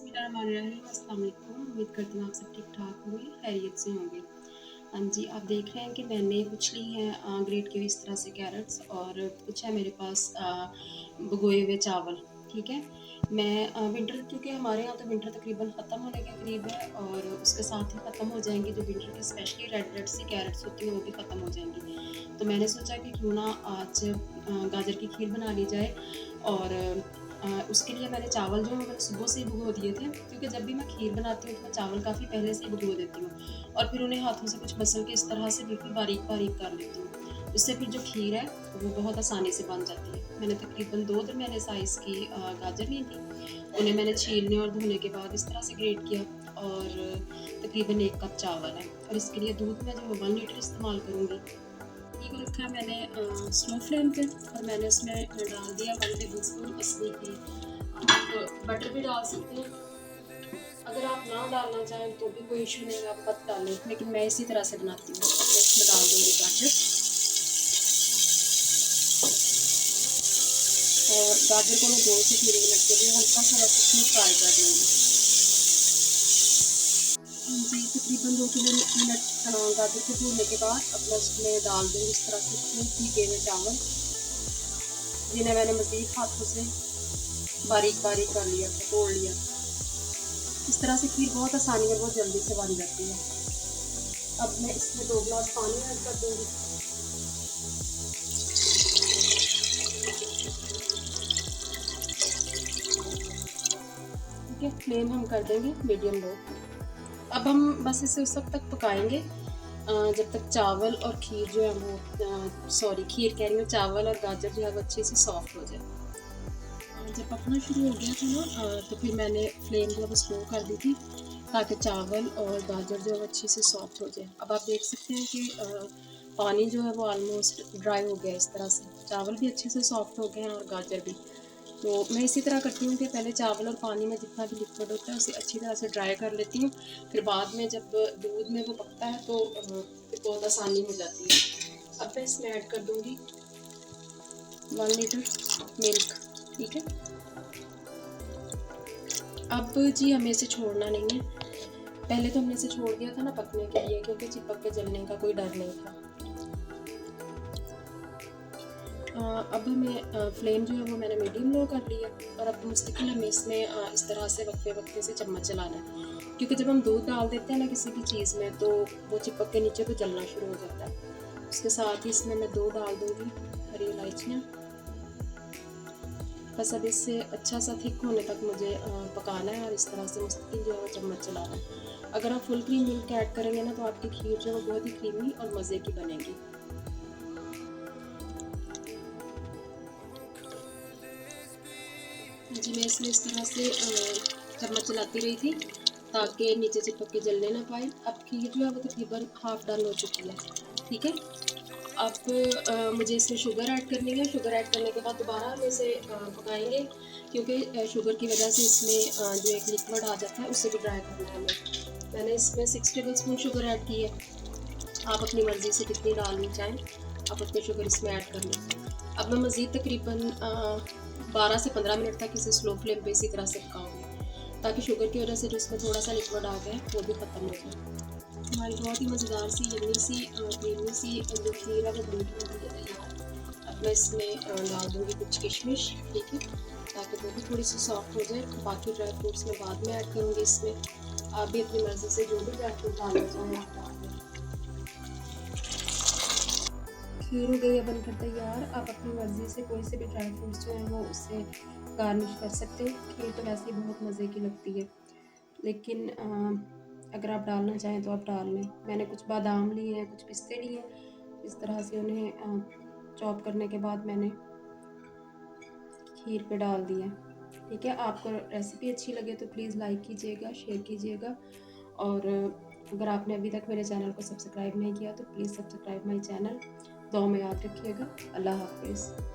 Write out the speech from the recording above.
बिस्मिल्लाहिर्रहमानिर्रहीम। अस्सलाम वालेकुम। उम्मीद करती हूँ आप सब ठीक-ठाक होंगे, खैरियत से होंगे। हाँ जी, आप देख रहे हैं कि मैंने कुछ ली हैं ग्रेट के इस तरह से कैरेट्स और कुछ है मेरे पास भिगोए हुए चावल, ठीक है? मैं विंटर क्योंकि हमारे यहाँ तो विंटर तकरीबन ख़त्म होने के करीब है और उसके साथ ही ख़त्म हो जाएँगी जो विंटर की स्पेशली रेड-रेड सी कैरेट्स होती हैं, वो भी ख़त्म हो जाएँगी। तो मैंने सोचा कि क्यों ना आज गाजर की खीर बना ली जाए और उसके लिए मैंने चावल जो है मैंने सुबह से ही भिगो दिए थे क्योंकि जब भी मैं खीर बनाती हूँ तो मैं चावल काफ़ी पहले से ही भिगो देती हूँ और फिर उन्हें हाथों से कुछ मसल के इस तरह से बिल्कुल बारीक-बारीक कर लेती हूँ। उससे फिर जो खीर है वो बहुत आसानी से बन जाती है। मैंने तकरीबन 2 दरमियाने साइज़ की गाजर ली थी। उन्हें मैंने छीलने और धोने के बाद इस तरह से ग्रेट किया और तकरीबन 1 कप चावल है और इसके लिए दूध मैं जो है 1 लीटर इस्तेमाल करूँगी। घी को रखा है मैंने स्लो फ्लेम पे और मैंने उसमें डाल दिया 1 टेबलस्पून असली घी। आप बटर भी डाल सकते हैं, अगर आप ना डालना चाहें तो भी कोई इशू नहीं है, आप मत डालें, लेकिन मैं इसी तरह से बनाती हूँ। अब मैं इसमें डाल दूँगी गाजर और गाजर को मैं 2 से 3 मिनट के लिए हल्का-सा बस इसमें फ्राई कर लूँगी। जी, तकरीबन 2-3 मिनट गाजर को भूनने के बाद अब मैं उसमें डाल दूँगी इस तरह से खूब भीगे हुए चावल, जिन्हें मैंने मज़ीद हाथों से बारीक-बारीक कर लिया था, तोड़ लिया। इस तरह से खीर बहुत आसानी और बहुत जल्दी से बन जाती है। अब मैं इसमें 2 ग्लास पानी ऐड कर दूँगी। ठीक है, फ्लेम हम कर देंगे मीडियम लो। अब हम बस इसे उस वक़्त तक पकाएँगे जब तक चावल और खीर जो है वो सॉरी खीर कह रही हूँ, चावल और गाजर जो है वो अच्छे से सॉफ्ट हो जाए। जब पकना शुरू हो गया था ना तो फिर मैंने फ्लेम जो है वो स्लो कर दी थी ताकि चावल और गाजर जो है वो अच्छे से सॉफ्ट हो जाए। अब आप देख सकते हैं कि पानी जो है वो ऑलमोस्ट ड्राई हो गया है इस तरह से। चावल भी अच्छे से सॉफ्ट हो गए हैं और गाजर भी। तो मैं इसी तरह करती हूँ कि पहले चावल और पानी में जितना भी लिक्विड होता है उसे अच्छी तरह से ड्राई कर लेती हूँ। फिर बाद में जब दूध में वो पकता है तो फिर बहुत आसानी हो जाती है। अब मैं इसमें ऐड कर दूँगी 1 लीटर मिल्क, ठीक है? अब जी हमें इसे छोड़ना नहीं है। पहले तो हमने इसे छोड़ दिया था ना पकने के लिए क्योंकि चिपक के जलने का कोई डर नहीं था। अब हमें फ्लेम जो है वो मैंने मीडियम लो कर लिया और अब मुस्तकिल हमें इसमें इस तरह से वक्फे-वक्फे से चम्मच चलाना है। क्योंकि जब हम दूध डाल देते हैं ना किसी भी चीज़ में तो वो चिपक के नीचे तो जलना शुरू हो जाता है। उसके साथ ही इसमें मैं 2 डाल दूँगी हरी इलायचियाँ। बस अब इससे अच्छा सा थिक होने तक मुझे पकाना है और इस तरह से मुस्तकिल जो है वो चम्मच चलाना है। अगर आप फुल क्रीम मिल्क ऐड करेंगे ना तो आपकी खीर जो है वो बहुत ही क्रीमी और मज़े की बनेगी। जी, मैं इसमें इस तरह से चम्मच चलाती रही थी ताकि नीचे चिपक के जलने ना पाए। अब खीर जो है वो तकरीबन हाफ़ डन हो चुकी है, ठीक है? अब मुझे इसमें शुगर ऐड करनी है। शुगर ऐड करने के बाद दोबारा हम इसे पकाएँगे क्योंकि शुगर की वजह से इसमें जो एक लिक्विड आ जाता है उसे भी ड्राई करना है हमें। मैंने इसमें 6 टेबलस्पून शुगर ऐड की है। आप अपनी मर्ज़ी से कितनी डालनी चाहें, आप उतनी शुगर इसमें ऐड कर लें। अब मैं मज़ीद तकरीबन 12 से 15 मिनट तक इसे स्लो फ्लेम पे इसी तरह से पकाऊँगी, ताकि शुगर की वजह से जो इसमें थोड़ा-सा लिक्विड आ गया है, वो भी ख़त्म हो जाए। हमारी बहुत ही मज़ेदार सी, यम्मी सी क्रीमी सी जो खीर है वो बनके हो गई है तैयार। अब मैं इसमें डाल दूँगी कुछ किशमिश, ठीक है? ताकि वो भी थोड़ी-सी सॉफ्ट हो जाए। बाकी ड्राई फ्रूट्स मैं बाद में ऐड करूँगी इसमें। आप भी अपनी मर्ज़ी से जो भी ड्राई फ्रूट डालना चाहें आप डाल दें। खीर हो गई है बनकर तैयार। आप अपनी मर्ज़ी से कोई से भी ड्राई फ्रूट्स जो हैं वो उससे गार्निश कर सकते हैं। खीर तो वैसे ही बहुत मज़े की लगती है। लेकिन अगर आप डालना चाहें तो आप डाल लें। मैंने कुछ बादाम लिए हैं, कुछ पिस्ते लिए हैं। इस तरह से उन्हें चॉप करने के बाद मैंने खीर पे डाल दिया। ठीक है? आपको रेसिपी अच्छी लगे तो प्लीज़ लाइक कीजिएगा, शेयर कीजिएगा और अगर आपने अभी तक मेरे चैनल को सब्सक्राइब नहीं किया तो प्लीज़ सब्सक्राइब माय चैनल। दुआ में याद रखिएगा। अल्लाह हाफ़िज़।